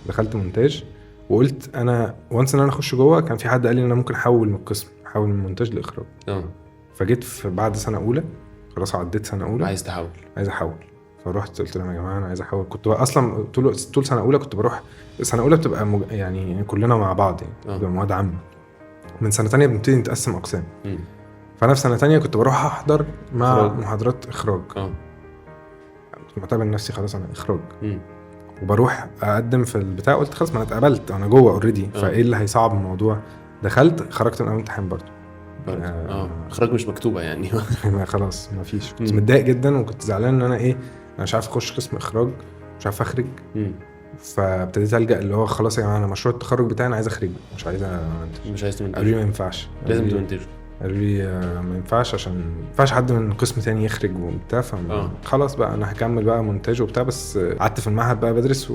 دخلت مونتاج وقلت انا وانس ان انا اخش جوه. كان في حد قال لي ان انا ممكن احول من القسم، احول من مونتاج لاخراج. فجيت في بعد سنه اولى، خلاص عديت سنه اولى، عايز تحول. فرحت قلت لهم يا جماعه انا عايز احول. كنت اصلا طول سنه اولى كنت بروح. سنه اولى بتبقى يعني كلنا مع بعض يعني بتبقى مواد عامه. من سنه تانية بنبتدي نتقسم اقسام. فانا في سنه تانية كنت بروح احضر مع إخراج. محاضرات اخراج. كنت معتبر نفسي خلاص انا اخراج. وبروح اقدم في البتاع. قلت خلاص ما انا اتقبلت انا جوه اوريدي، فايه اللي هيصعب الموضوع؟ دخلت خرجت من امتحان برضه. اخراج مش مكتوبه يعني. خلاص ما فيش. كنت متضايق جدا وكنت زعلان ان انا انا مش عارف اخش قسم اخراج، مش عارف اخرج. فابتديت الجا اللي هو خلاص يا جماعه انا مشروع التخرج بتاعي انا عايز اخرج، مش عايز تمنتج. قالوا لي ما ينفعش، لازم تمنتج. قالوا لي ما ينفعش عشان ما ينفعش حد من قسم تاني يخرج وبتاع. خلاص بقى انا هكمل بقى مونتاج وبتاع. بس قعدت في المعهد بقى بدرس